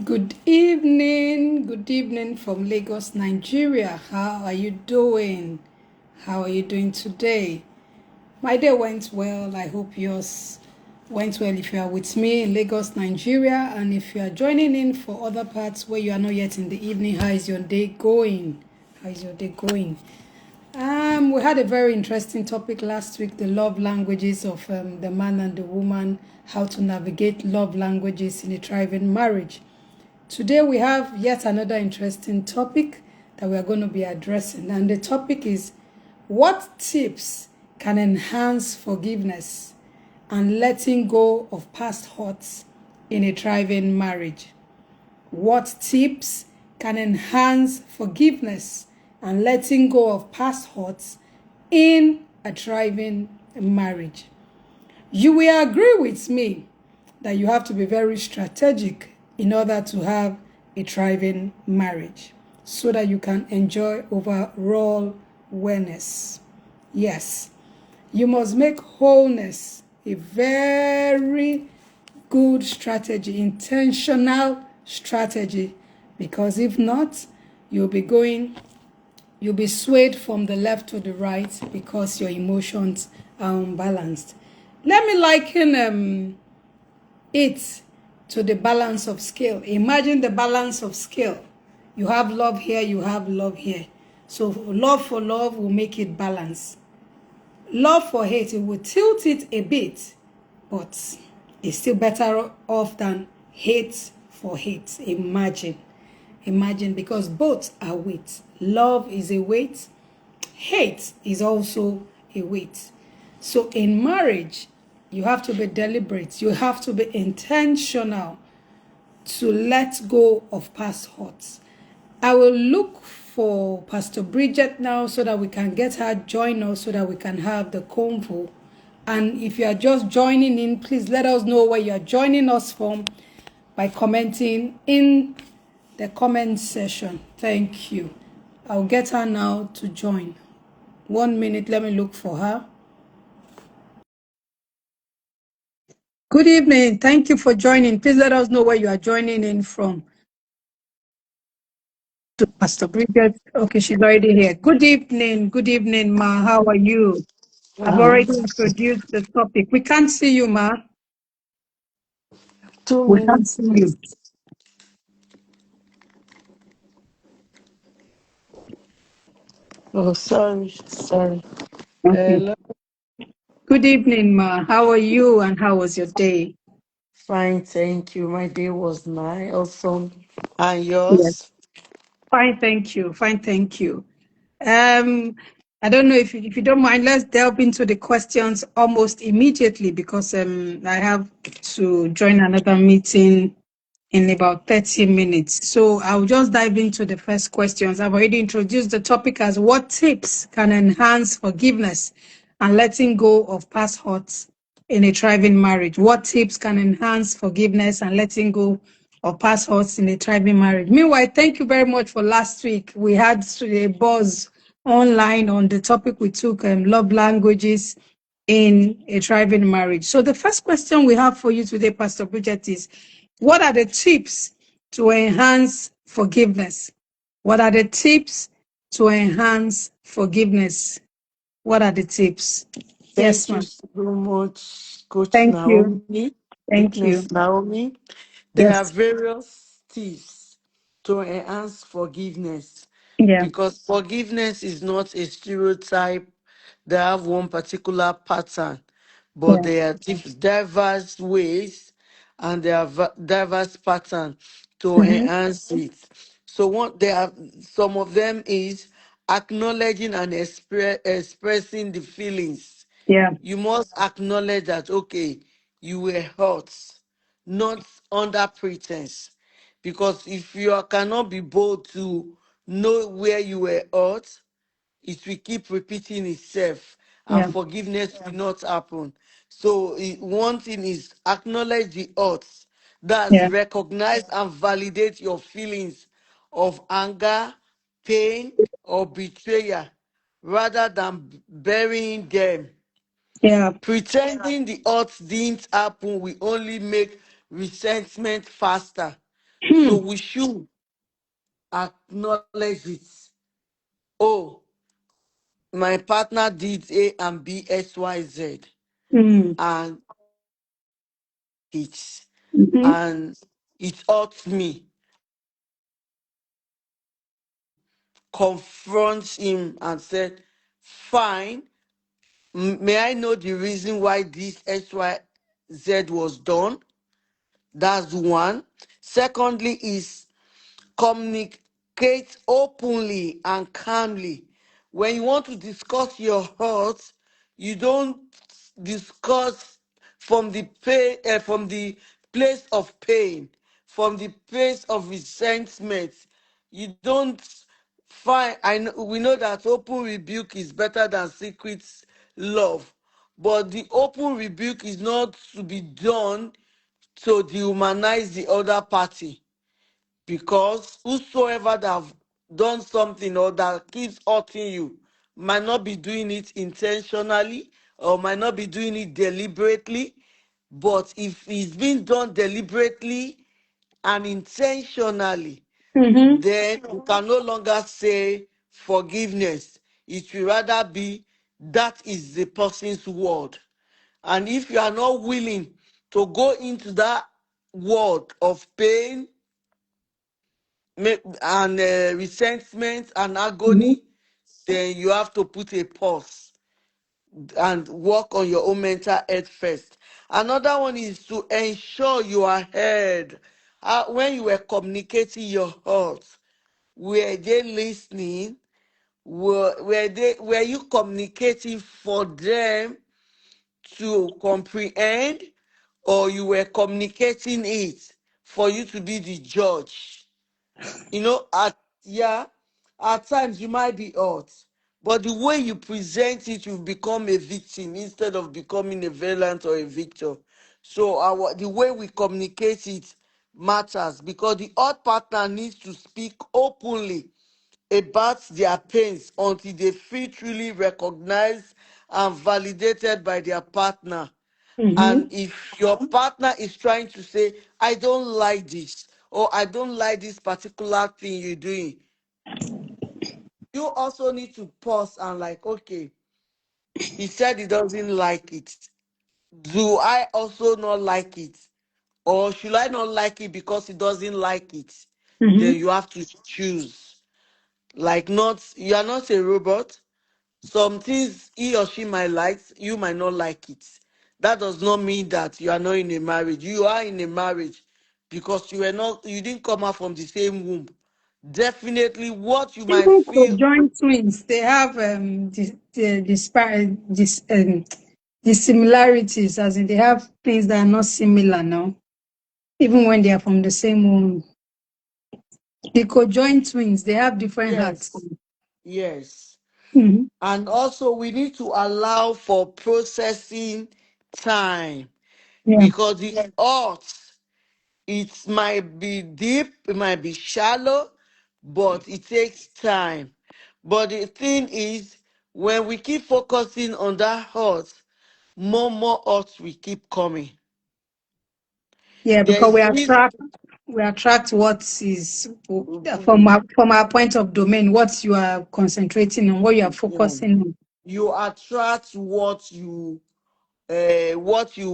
Good evening from Lagos, Nigeria. How are you doing? How are you doing today? My day went well. I hope yours went well if you are with me in Lagos, Nigeria. And if you are joining in for other parts where you are not yet in the evening, how is your day going? How is your day going? We had a very interesting topic last week, the love languages of the man and the woman, how to navigate love languages in a thriving marriage. Today we have yet another interesting topic that we are going to be addressing, and the topic is what tips can enhance forgiveness and letting go of past hurts in a thriving marriage. What tips can enhance forgiveness and letting go of past hurts in a thriving marriage? You will agree with me that you have to be very strategic in order to have a thriving marriage so that you can enjoy overall wellness. Yes, you must make wholeness a very good strategy, intentional strategy, because if not, you'll be swayed from the left to the right because your emotions are unbalanced. Let me liken it to the balance of scale. Imagine the balance of scale. You have love here, you have love here. So love for love will make it balance. Love for hate, it will tilt it a bit, but it's still better off than hate for hate. Imagine, because both are weight. Love is a weight, hate is also a weight. So in marriage, you have to be deliberate, you have to be intentional to let go of past hurts. I will look for Pastor Bridget now so that we can get her join us so that we can have the convo. And if you are just joining in, please let us know where you are joining us from by commenting in the comment section. Thank you. I'll get her now to join. 1 minute, let me look for her. Good evening. Thank you for joining. Please let us know where you are joining in from. To Pastor Bridget. Okay, she's already here. Good evening. Good evening, Ma. How are you? I've already introduced the topic. We can't see you, Ma. Two We can't minutes, see you. please. Oh, sorry. Okay. Hello. Good evening, Ma. How are you and how was your day? Fine, thank you. My day was nice, awesome. And Yes. yours? Fine, thank you. Fine, thank you. I don't know if you don't mind, let's delve into the questions almost immediately because I have to join another meeting in about 30 minutes. So I'll just dive into the first questions. I've already introduced the topic as what tips can enhance forgiveness and letting go of past hurts in a thriving marriage. What tips can enhance forgiveness and letting go of past hurts in a thriving marriage? Meanwhile, thank you very much for last week. We had a buzz online on the topic we took, love languages in a thriving marriage. So the first question we have for you today, Pastor Bridget, is what are the tips to enhance forgiveness? What are the tips to enhance forgiveness? What are the tips? Yes, Thank you ma'am. so much, Coach Thank you. Naomi, Thank you. Deaconess Naomi. There are Yes. various tips to enhance forgiveness Yeah. because forgiveness is not a stereotype that have one particular pattern, but Yeah. there are diverse ways and there are diverse patterns to Hmm. enhance it. So what there are some of them is acknowledging and expressing the feelings. Yeah. You must acknowledge that, okay, you were hurt, not under pretense. Because if you cannot be bold to know where you were hurt, it will keep repeating itself and Yeah. forgiveness will not happen. So one thing is acknowledge the hurts. That's Yeah. recognize and validate your feelings of anger, pain, or betrayal rather than burying them. Yeah. Pretending the odds didn't happen will only make resentment faster. So Hmm. we should acknowledge it. Oh, my partner did A and B, X, Y, Z, Hmm. and it Mm-hmm. and it hurts me. I should confront him and said, fine, may I know the reason why this XYZ was done? That's one. Secondly, is communicate openly and calmly. When you want to discuss your hurt, you don't discuss from the place of pain, from the place of resentment. You don't find. We know that open rebuke is better than secret love, but the open rebuke is not to be done to dehumanize the other party, because whosoever that have done something or that keeps hurting you might not be doing it intentionally or might not be doing it deliberately. But if it's been done deliberately and intentionally, Mm-hmm. then you can no longer say forgiveness. It will rather be that is the person's word. And if you are not willing to go into that world of pain and resentment and Mm-hmm. agony, then you have to put a pause and work on your own mental health first. Another one is to ensure you are heard. When you were communicating your thoughts, were they listening? Were you communicating for them to comprehend, or you were communicating it for you to be the judge? Yeah, at times you might be hurt, but the way you present it, you become a victim instead of becoming a valiant or a victor. So the way we communicate it matters, because the hurt partner needs to speak openly about their pains until they feel truly recognized and validated by their partner. And Mm-hmm. if your partner is trying to say, I don't like this, or I don't like this particular thing you're doing, you also need to pause and, like, okay, he said he doesn't like it. Do I also not like it? Or should I not like it because he doesn't like it? Then Mm-hmm. you have to choose. Like, not, you are not a robot. Some things he or she might like, you might not like it. That does not mean that you are not in a marriage. You are in a marriage because you didn't come out from the same womb. Definitely what you might Even feel. conjoined twins, they have the similarities, as in they have things that are not similar now, even when they are from the same womb. The conjoined twins, they have different hearts. Yes, yes. Mm-hmm. And also we need to allow for processing time, Yeah. because the odds, it might be deep, it might be shallow, but it takes time. But the thing is, when we keep focusing on that hurt, more hurts will keep coming. Yeah, There because is this. we attract what is from our point of domain, what you are concentrating on, what you are Yeah, focusing on. you attract what you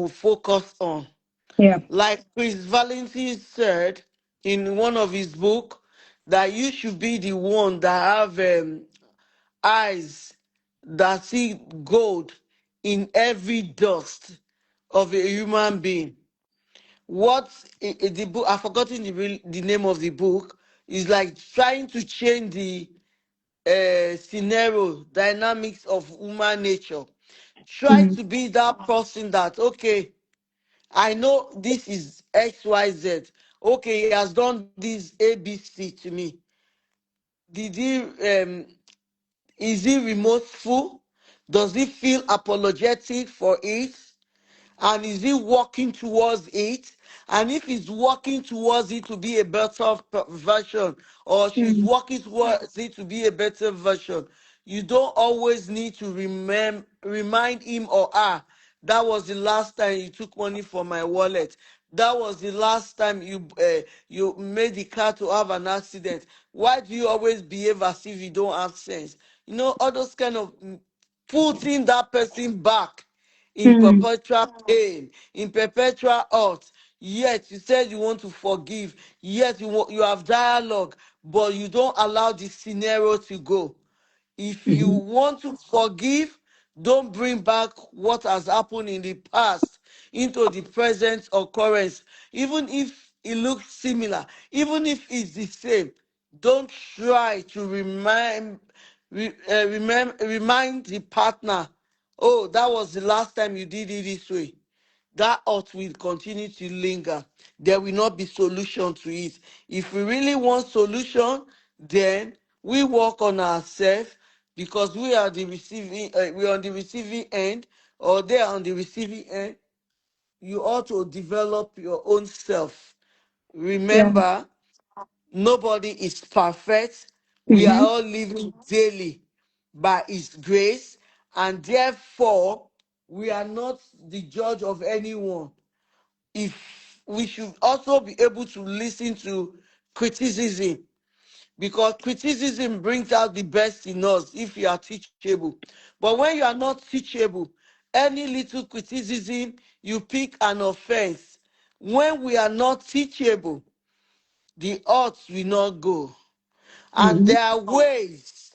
focus on. Yeah. Like Chris Valentine said in one of his book, that you should be the one that have eyes that see gold in every dust of a human being. What the book, I've forgotten the name of the book, is like trying to change the scenario dynamics of human nature. Try Mm. to be that person that, okay, I know this is XYZ. Okay, he has done this ABC to me. Did he is he remorseful? Does he feel apologetic for it? And is he working towards it? And if he's working towards it to be a better version, or she's Mm. working towards it to be a better version, you don't always need to remind him or her, that was the last time you took money from my wallet. That was the last time you made the car to have an accident. Why do you always behave as if you don't have sense? All those kind of putting that person back in Mm. perpetual pain, in perpetual hurt. Yet you said you want to forgive. Yet you have dialogue, but you don't allow the scenario to go. If you Mm-hmm. want to forgive, don't bring back what has happened in the past into the present occurrence. Even if it looks similar, even if it's the same, don't try to remind the partner, oh, that was the last time you did it this way. That ought will continue to linger. There will not be solution to it. If we really want solution, then we work on ourselves, because we are on the receiving end, or they are on the receiving end. You ought to develop your own self. Yeah. Remember, nobody is perfect. We are Mm-hmm. all living daily by His grace, and therefore we are not the judge of anyone. If we should also be able to listen to criticism, because criticism brings out the best in us if you are teachable. But when you are not teachable, any little criticism, you pick an offense. When we are not teachable, the odds will not go. And Mm-hmm. there are ways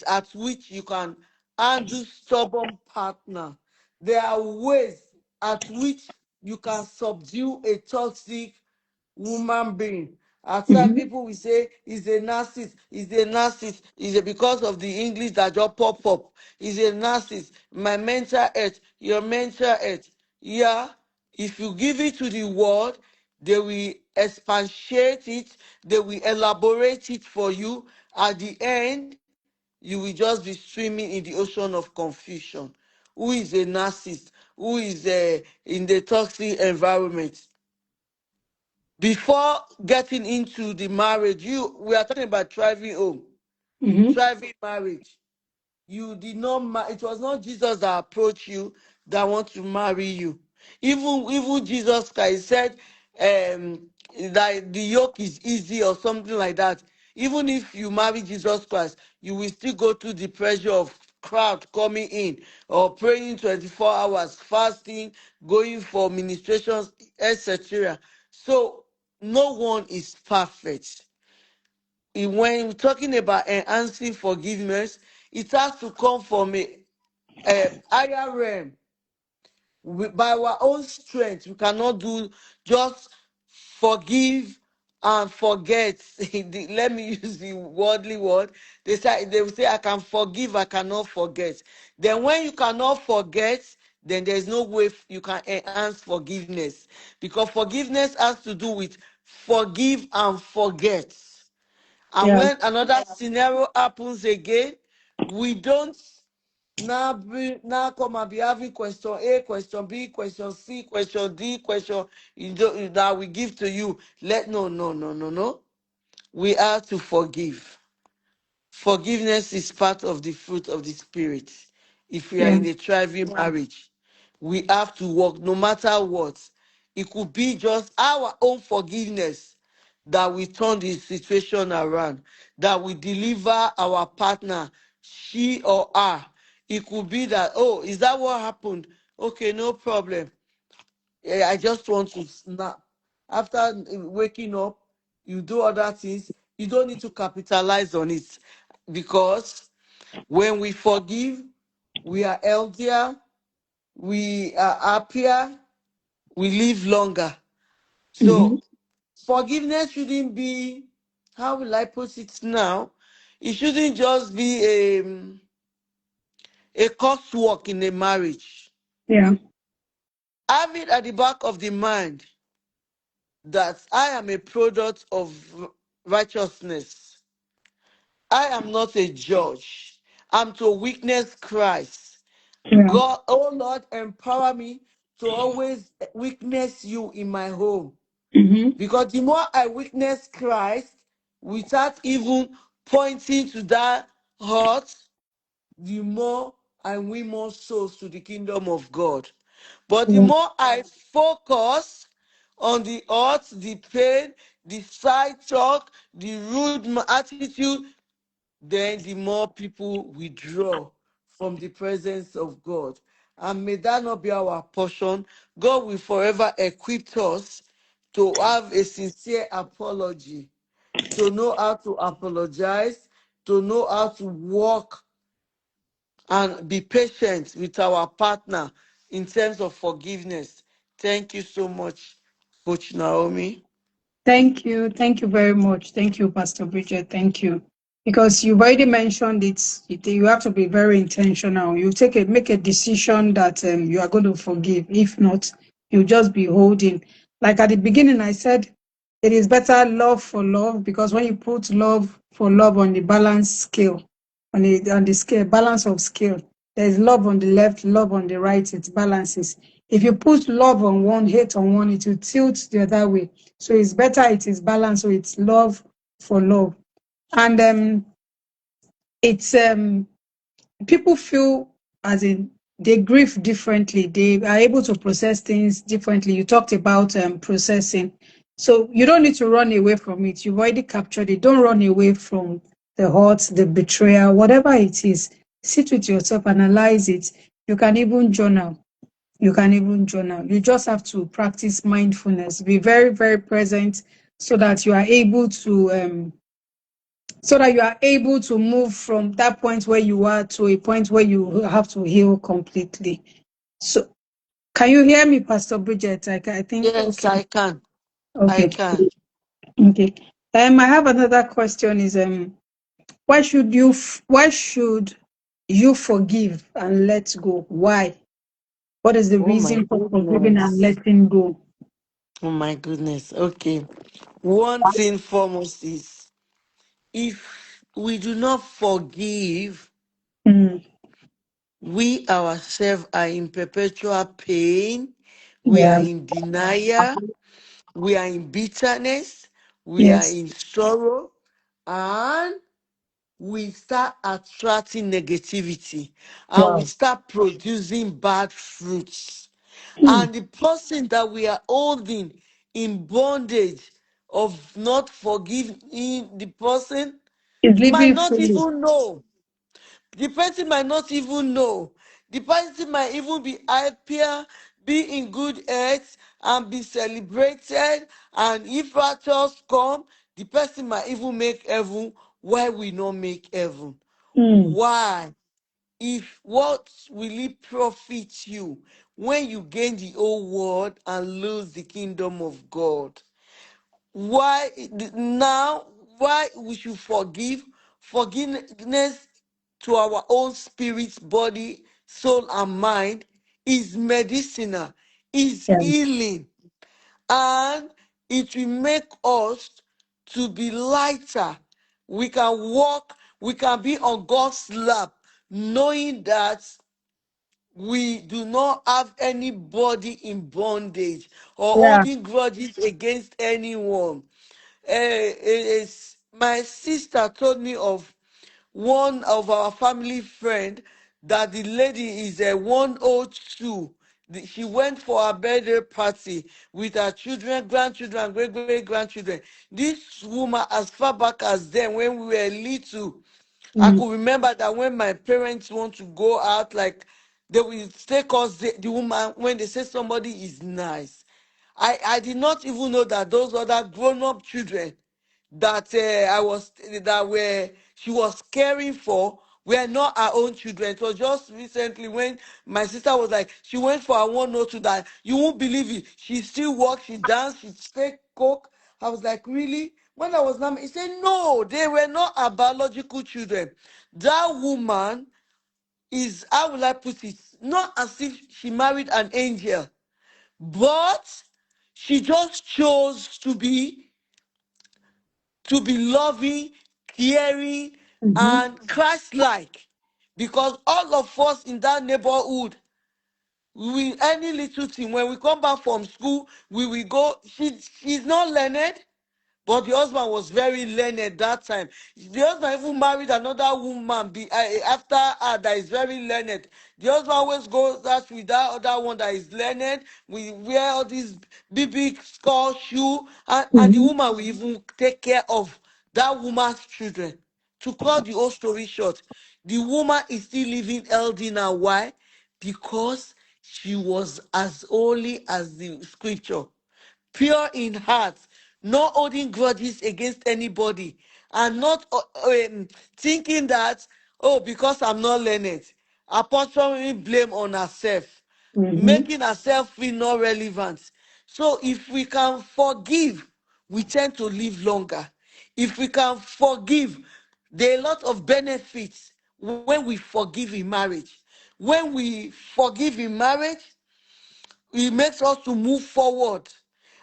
at which you can handle stubborn partner. There are ways at which you can subdue a toxic human being. At times Mm-hmm. people will say he's a narcissist, is it because of the English that just pop up? He's a narcissist. My mental health, your mental health. Yeah, if you give it to the world, they will expatiate it, they will elaborate it for you. At the end, you will just be swimming in the ocean of confusion. Who is a narcissist? Who is in the toxic environment? Before getting into the marriage, we are talking about thriving home, Mm-hmm. thriving marriage. You did not it was not Jesus that approached you that want to marry you. Even Jesus Christ said that the yoke is easy or something like that. Even if you marry Jesus Christ, you will still go through the pressure of crowd coming in, or praying 24 hours, fasting, going for ministrations, etc. So no one is perfect. When we're talking about enhancing forgiveness, it has to come from a higher realm. By our own strength, we cannot do just forgive and forget. Let me use the worldly word. They will say, I can forgive, I cannot forget. Then when you cannot forget, then there's no way you can enhance forgiveness, because forgiveness has to do with forgive and forget. And Yeah. when another scenario happens again, we don't now come and be having question A, question B, question C, question D, question that we give to you. No, no, no, no, no. We are to forgive. Forgiveness is part of the fruit of the Spirit. If we are Yeah. in a thriving marriage, we have to work no matter what. It could be just our own forgiveness that we turn the situation around, that we deliver our partner, she or her. It could be that, oh, is that what happened? Okay, no problem. I just want to snap. After waking up, you do other things. You don't need to capitalize on it, because when we forgive, we are healthier, we are happier, we live longer. Mm-hmm. So forgiveness shouldn't be, how will I put it now? It shouldn't just be a coursework in a marriage. Yeah. Have it at the back of the mind that I am a product of righteousness. I am not a judge. I'm to witness Christ. Yeah. God, oh Lord, empower me to always witness you in my home. Mm-hmm. Because the more I witness Christ without even pointing to that heart, the more I win more souls to the kingdom of God. But the Yeah. more I focus on the hurt, the pain, the side talk, the rude attitude, then the more people withdraw from the presence of God. And may that not be our portion. God will forever equip us to have a sincere apology, to know how to apologize, to know how to walk and be patient with our partner in terms of forgiveness. Thank you so much, Coach Naomi. Thank you. Thank you very much. Thank you, Pastor Bridget. Thank you. Because you've already mentioned you have to be very intentional. You make a decision that you are going to forgive. If not, you'll just be holding. Like at the beginning, I said it is better love for love, because when you put love for love on the balance scale, on the scale, balance of scale, there is love on the left, love on the right, it balances. If you put love on one, hate on one, it will tilt the other way. So it's better it is balanced. So it's love for love. And it's people feel, as in, they grieve differently. They are able to process things differently. You talked about processing. So you don't need to run away from it. You've already captured it. Don't run away from the hurt, the betrayal, whatever it is. Sit with yourself, analyze it. You can even journal. You can even journal. You just have to practice mindfulness. Be very, very present, so that you are able to move from that point where you are to a point where you have to heal completely. So can you hear me, Pastor Bridget? I think Yes, okay. I can. I Okay. can. Okay. I have another question is why should you forgive and let go? Why? What is the Oh my reason for forgiving and goodness. letting go? Oh my goodness. Okay. One thing foremost is, if we do not forgive, Mm, we ourselves are in perpetual pain, we are yeah. in denial, we are in bitterness, we are Yes. in sorrow, and we start attracting negativity, and we Wow. start producing bad fruits. Mm, And the person that we are holding in bondage of not forgiving the person it's might living not freely. even know. The person might not even know. The person might even be happier, be in good health, and be celebrated. And if raptures come, the person might even make heaven. Why we not make heaven? Mm, Why? If what will it profit you when you gain the whole world and lose the kingdom of God? Why now? Why we should forgive? Forgiveness to our own spirit, body, soul, and mind is medicinal, is yeah. healing, and it will make us to be lighter. We can walk, we can be on God's lap, knowing that we do not have anybody in bondage or Yeah. holding grudges against anyone. My sister told me of one of our family friend that the lady is a 102. She went for a birthday party with her children, grandchildren, and great great grandchildren. This woman, as far back as then, when we were little, I Mm, could remember that when my parents want to go out, like they will take us the woman when they say somebody is nice. I did not even know that those other grown-up children that that were she was caring for were not our own children. It was just recently when my sister was like, she went for a 102, that you won't believe it. She still walked, she danced, she take coke. I was like, really? When I was not, he said, no, they were not our biological children. That woman is, how will I put it? Not as if she married an angel, but she just chose to be loving, caring, mhm, and Christ-like. Because all of us in that neighborhood, we any little thing, when we come back from school, we will go. She's not learned, But the husband was very learned that time. The husband even married another woman after her that is very learned. The husband always goes out with that other one that is learned. We wear all these big, big skull shoe, and the Mm-hmm. woman will even take care of that woman's children. To cut the whole story short, the woman is still living healthy now. Why? Because she was as holy as the scripture, pure in heart, not holding grudges against anybody, and not thinking that, oh, because I'm not learned, apportioning blame on herself, Mm-hmm. making herself feel not relevant. So if we can forgive, we tend to live longer. If we can forgive, there are a lot of benefits when we forgive in marriage. When we forgive in marriage, it makes us to move forward.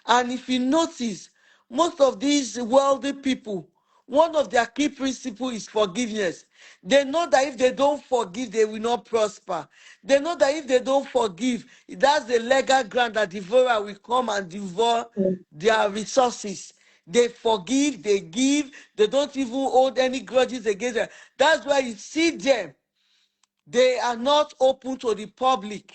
And if you notice, most of these wealthy people, one of their key principles is forgiveness. They know that if they don't forgive, they will not prosper. They know that if they don't forgive, that's the legal ground that devourer will come and devour their resources. They forgive, they give, they don't even hold any grudges against them. That's why you see them, they are not open to the public,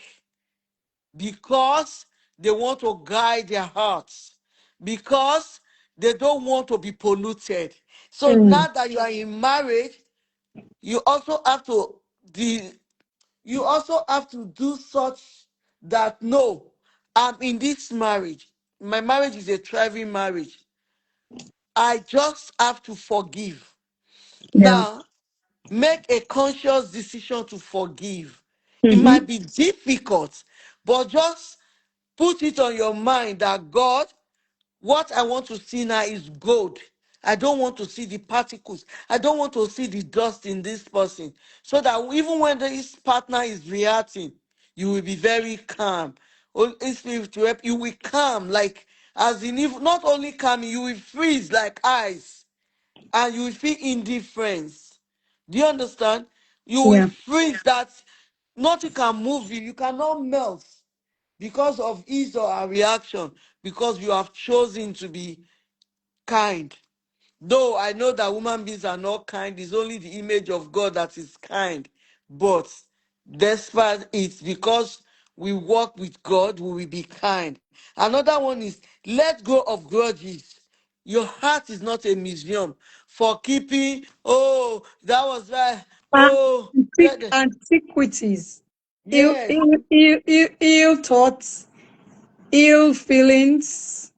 because they want to guide their hearts, because they don't want to be polluted. So Mm. now that you are in marriage, you also have to the you also have to do such that, no, I'm in this marriage. My marriage is a thriving marriage. I just have to forgive. Yeah. Now, make a conscious decision to forgive. It Mm-hmm. might be difficult, but just put it on your mind that, God, what I want to see now is gold. I don't want to see the particles. I don't want to see the dust in this person. So that even when this partner is reacting, you will be very calm. Holy Spirit will help you. Will calm, like, as in, if not only calm, you will freeze like ice, and you will feel indifference. Do you understand? You will Yeah. freeze that nothing can move you. You cannot melt because of his or her reaction, because you have chosen to be kind. Though I know that human beings are not kind, it's only the image of God that is kind. But despite it, because we walk with God, we will be kind. Another one is, let go of grudges. Your heart is not a museum for keeping, oh, that was right. Oh, Antiquities, yes. ill thoughts, ill feelings,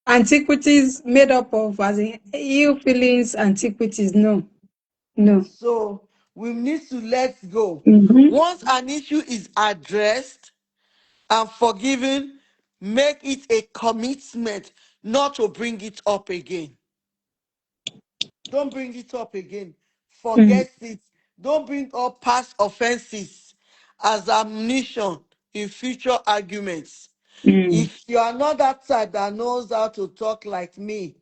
antiquities made up of as in ill feelings, antiquities. No, no. So we need to let go. Mm-hmm. Once an issue is addressed and forgiven, make it a commitment not to bring it up again. Don't bring it up again. Mm. Forget it. Don't bring up past offenses as ammunition in future arguments. Mm. If you are not that type that knows how to talk like me,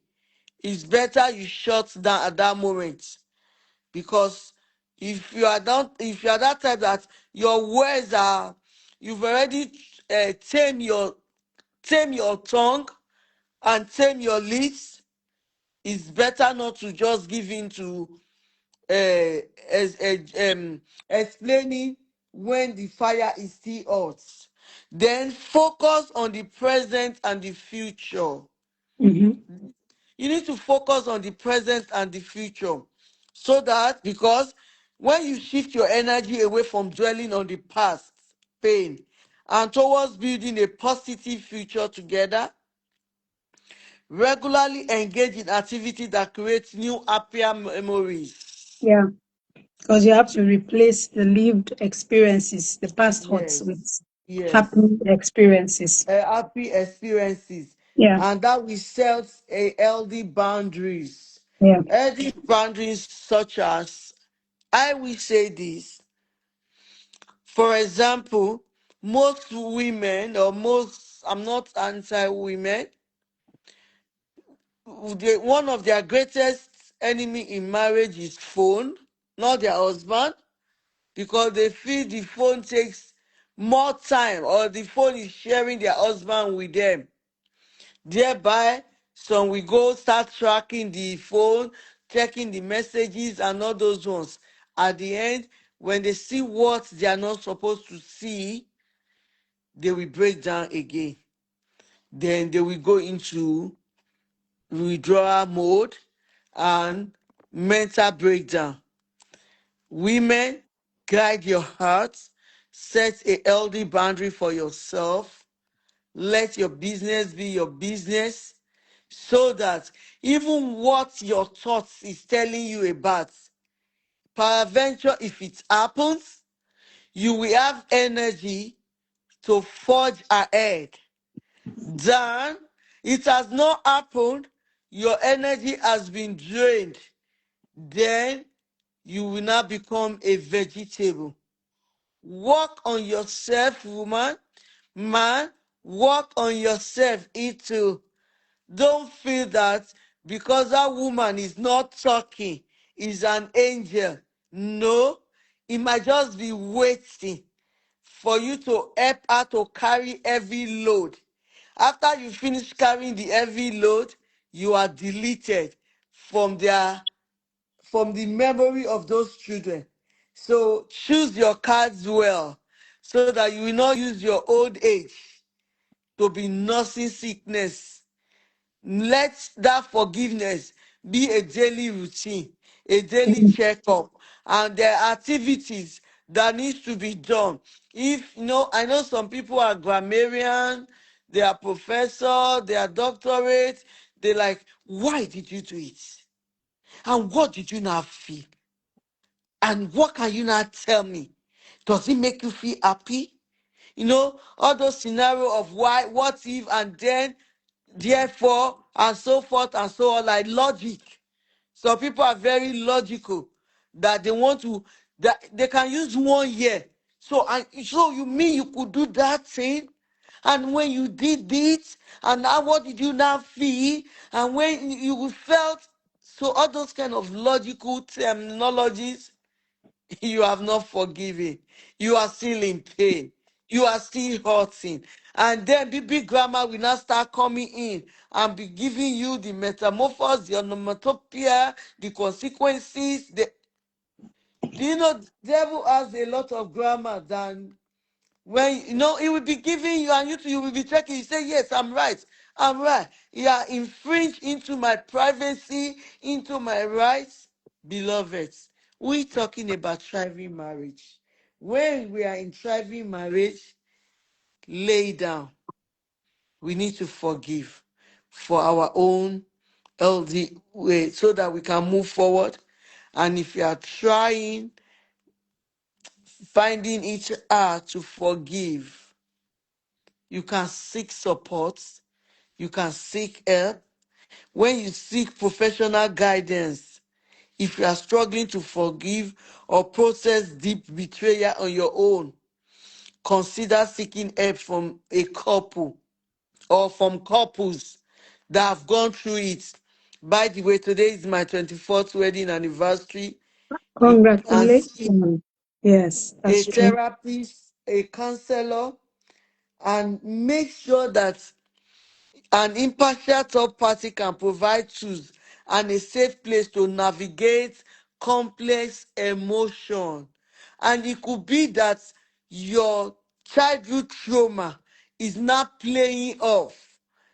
it's better you shut down at that moment. Because if you are that type that your words are, you've already tame your tongue and tame your lips, it's better not to just give in to uh, as, explaining when the fire is still hot. Then focus on the present and the future. Mm-hmm. You need to focus on the present and the future, so that, because when you shift your energy away from dwelling on the past pain and towards building a positive future together, regularly engage in activity that creates new happier memories. Yeah, because you have to replace the lived experiences, the past hurts, Yes, with yes. happy experiences. Happy experiences, Yeah, and that we set a healthy boundaries. yeah, Healthy boundaries such as, I will say this, for example, most women, or most, I'm not anti-women, one of their greatest enemy in marriage is phone, not their husband, because they feel the phone takes more time, or the phone is sharing their husband with them, thereby Some will go start tracking the phone, checking the messages and all those ones. At the end, when they see what they are not supposed to see, they will break down again. Then they will go into withdrawal mode and mental breakdown. Women, guide your heart, set a healthy boundary for yourself, let your business be your business, so that even what your thoughts is telling you about, peradventure, if it happens, you will have energy to forge ahead. Then it has not happened, your energy has been drained, then you will now become a vegetable. Work on yourself, woman. Man, work on yourself, it too. Don't feel that because that woman is not talking, is an angel. No, it might just be waiting for you to help her to carry heavy load. After you finish carrying the heavy load, you are deleted from their from the memory of those children. So choose your cards well so that you will not use your old age to be nursing sickness. Let that forgiveness be a daily routine, a daily checkup, and there are activities that needs to be done. If I know some people are grammarian, they are professor, they are doctorate. They like, why did you do it? And what did you now feel? And what can you not tell me? Does it make you feel happy? All those scenario of why, what if, and then, therefore, and so forth and so on, like logic. So people are very logical that they want to, that they can use 1 year. So you mean you could do that thing? And when you did it, and now what did you now feel? And when you felt, so all those kind of logical terminologies, you have not forgiven. You are still in pain. You are still hurting. And then BB grammar will now start coming in and be giving you the metamorphosis, the onomatopoeia, the consequences. Do you know the devil has a lot of grammar than when he will be giving you, and you will be checking. You say, yes, I'm right. I'm right. You are infringed into my privacy, into my rights. Beloveds, we're talking about thriving marriage. When we are in thriving marriage, lay down. We need to forgive for our own healthy way so that we can move forward. And if you are trying, finding each hard to forgive, you can seek support, you can seek help. When you seek professional guidance, if you are struggling to forgive or process deep betrayal on your own, consider seeking help from a couple or from couples that have gone through it. By the way, today is my 24th wedding anniversary. You can see Congratulations. Yes, a that's true. therapist, a counselor, and make sure that an impartial third party can provide tools and a safe place to navigate complex emotion. And it could be that your childhood trauma is not playing off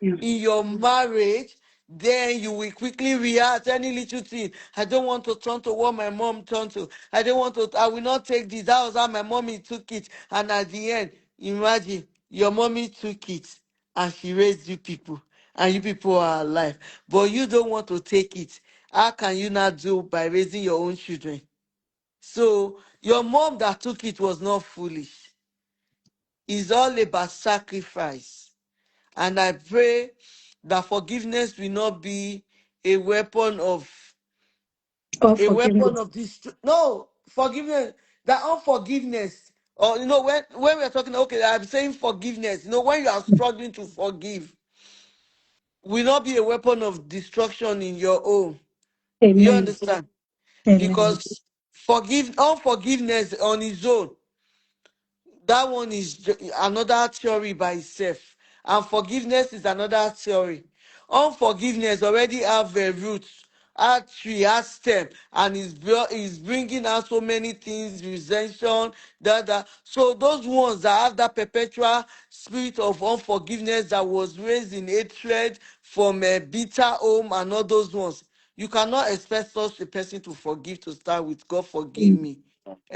Yeah. in your marriage, then you will quickly react any little thing. I don't want to turn to what my mom turned to. I will not take this. That was how my mommy took it. And at the end, imagine your mommy took it and she raised you people, and you people are alive. But you don't want to take it. How can you not do by raising your own children? So your mom that took it was not foolish. It's all about sacrifice. And I pray that forgiveness will not be a weapon of Oh, a weapon forgiveness. of this. No, forgiveness. That unforgiveness, or when we're talking, okay, I'm saying forgiveness. When you are struggling to forgive, will not be a weapon of destruction in your own. You Amen. understand? Amen. Because unforgiveness on its own, that one is another theory by itself, and forgiveness is another theory. unforgiveness already have a root, a tree, a stem, and is bringing out so many things, resentment, that. So those ones that have that perpetual spirit of unforgiveness that was raised in hatred from a bitter home and all those ones, you cannot expect such a person to forgive to start with. God forgive Mm, me.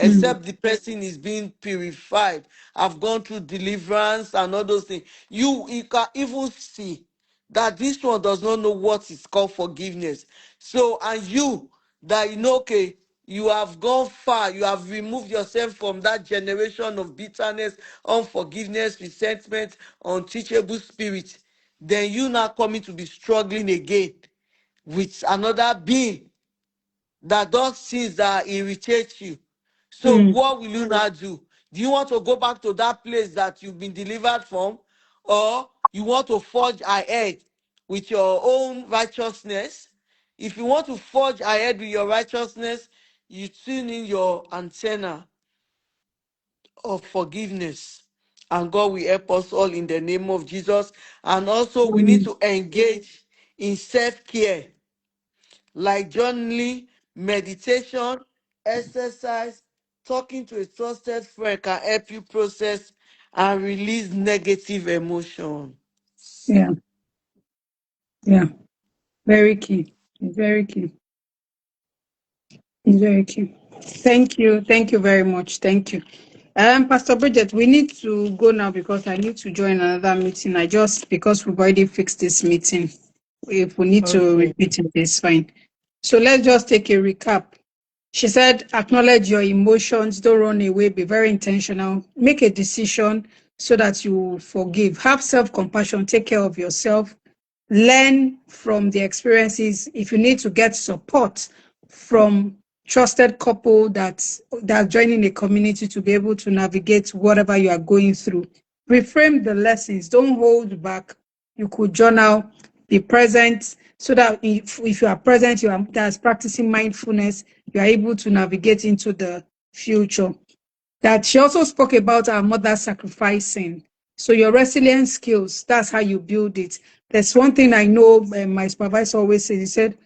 mm, Except the person is being purified. I've gone through deliverance and all those things. You can even see that this one does not know what is called forgiveness. So, and you that you know, okay, you have gone far, you have removed yourself from that generation of bitterness, unforgiveness, resentment, unteachable spirit. Then you now coming to be struggling again with another being that does things that irritate you. So mm. what will you now do? Do you want to go back to that place that you've been delivered from? Or you want to forge ahead with your own righteousness? If you want to forge ahead with your righteousness, you tune in your antenna of forgiveness. And God will help us all in the name of Jesus. And also, we need Mm. to engage in self care like journaling, meditation, exercise, talking to a trusted friend can help you process and release negative emotion. Yeah, yeah. Very key. Very key. Very key. Thank you. Thank you very much. Thank you. Pastor Bridget, we need to go now because I need to join another meeting. I just because we've already fixed this meeting. If we need to Okay. repeat it, it's fine. So let's just take a recap. She said, acknowledge your emotions, don't run away, be very intentional, make a decision so that you forgive. Have self compassion, take care of yourself, learn from the experiences. If you need to get support from trusted couple that are joining a community to be able to navigate whatever you are going through, reframe the lessons, don't hold back. You could journal, be present, so that if you are present, you are that's practicing mindfulness, you are able to navigate into the future. That she also spoke about our mother sacrificing. So your resilience skills, that's how you build it. There's one thing I know, my supervisor always says, he said,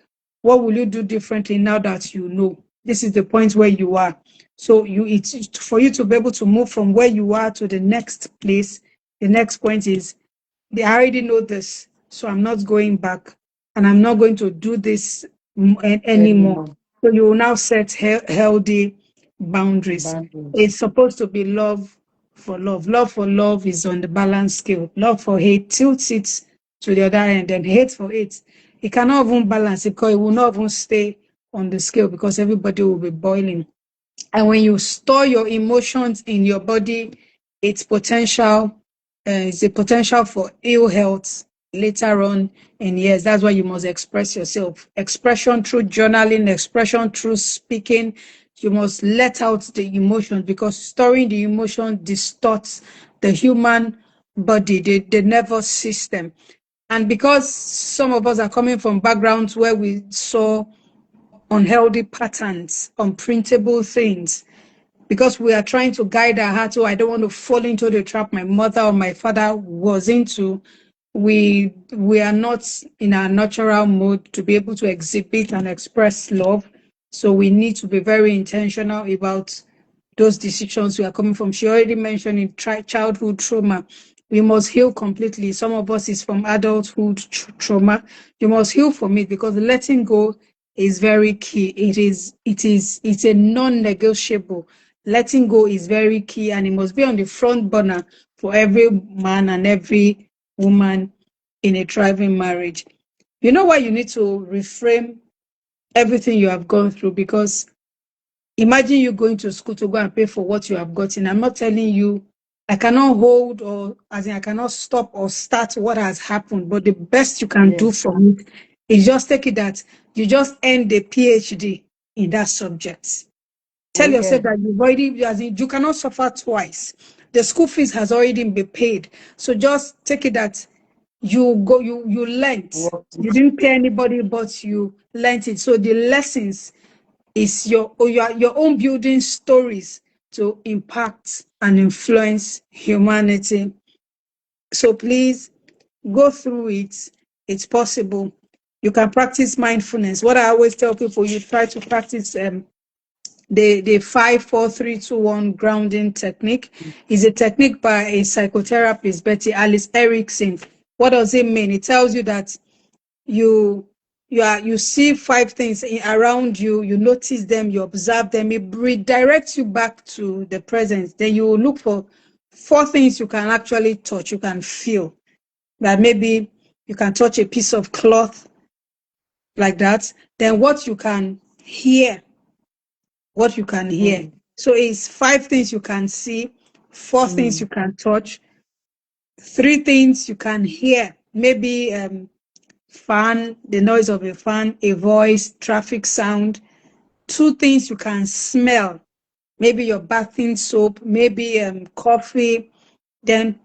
what will you do differently now that you know? This is the point where you are. So it's for you to be able to move from where you are to the next place. The next point is they already know this, so I'm not going back, and I'm not going to do this anymore. Anymore. So you will now set healthy boundaries. Boundaries. It's supposed to be love for love. Love for love is on the balance scale. Love for hate tilts it to the other end, and hate for hate. It cannot even balance it because it will not even stay on the scale because everybody will be boiling. And when you store your emotions in your body, it's potential, it's a potential for ill health later on in years. That's why you must express yourself. Expression through journaling, expression through speaking. You must let out the emotions because storing the emotion distorts the human body, the nervous system. And because some of us are coming from backgrounds where we saw unhealthy patterns, unprintable things, because we are trying to guide our heart. Oh, I don't want to fall into the trap my mother or my father was into. We are not in our natural mode to be able to exhibit and express love. So we need to be very intentional about those decisions we are coming from. She already mentioned in childhood trauma. We must heal completely. Some of us is from adulthood trauma. You must heal from it because letting go is very key. It's a non-negotiable. Letting go is very key and it must be on the front burner for every man and every woman in a thriving marriage. You know why you need to reframe everything you have gone through? Because imagine you going to school to go and pay for what you have gotten. I'm not telling you, I cannot hold or as in I cannot stop or start what has happened, but the best you can do Yes. from it is just take it that you just end a PhD in that subject. Oh, Tell yourself yeah. that you've already, as in, you cannot suffer twice. The school fees has already been paid. So just take it that you learnt. Work You it. didn't pay anybody, but you learnt it. So the lessons is your own building stories to impact and influence humanity. So please go through it. It's possible. You can practice mindfulness. What I always tell people, you try to practice the 5 4 3 2 1 grounding technique. Is a technique by a psychotherapist, Betty Alice Erickson. What does it mean? It tells you that you see 5 things around you, you notice them, you observe them, it redirects you back to the present. Then you will look for 4 things you can actually touch, you can feel. That maybe you can touch a piece of cloth like that. Then what you can hear, what you can hear. So it's 5 things you can see, 4 things you can touch, 3 things you can hear. Maybe fan, the noise of a fan, a voice, traffic sound. 2 things you can smell, maybe your bathing soap, maybe coffee. Then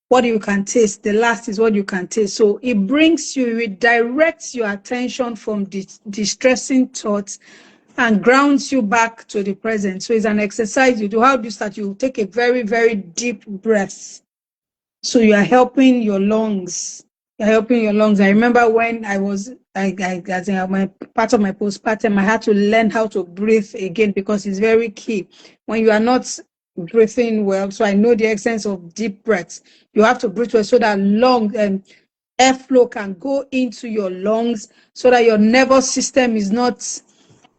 what you can taste, the last is what you can taste. So it brings you, it redirects your attention from distressing thoughts and grounds you back to the present. So it's an exercise you do. How do you start? You take a very, very deep breath. So you are helping your lungs. You're helping your lungs. I remember when I was, as in my part of my postpartum, I had to learn how to breathe again because it's very key. When you are not breathing well, so I know the essence of deep breaths. You have to breathe well so that lung and airflow can go into your lungs, so that your nervous system is not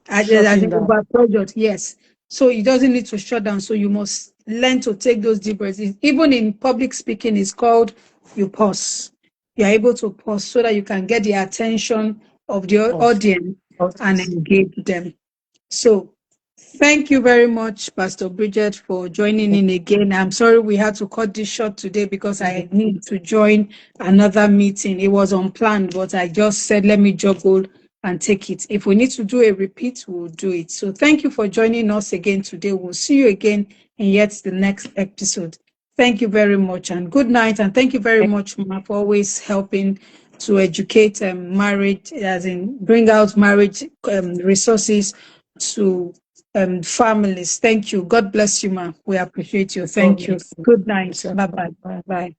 as Shutting in down. overpressured. Yes. So it doesn't need to shut down. So you must learn to take those deep breaths. Even in public speaking, it's called you pause. You're able to pause so that you can get the attention of the audience and engage them. So thank you very much, Pastor Bridget, for joining in again. I'm sorry we had to cut this short today because I need to join another meeting. It was unplanned, but I just said, let me juggle and take it. If we need to do a repeat, we'll do it. So thank you for joining us again today. We'll see you again in yet the next episode. Thank you very much and good night. And thank you very much, Ma, for always helping to educate marriage, as in bring out marriage resources to families. Thank you. God bless you, Ma. We appreciate you. Thank you. Good night. Bye-bye. Bye.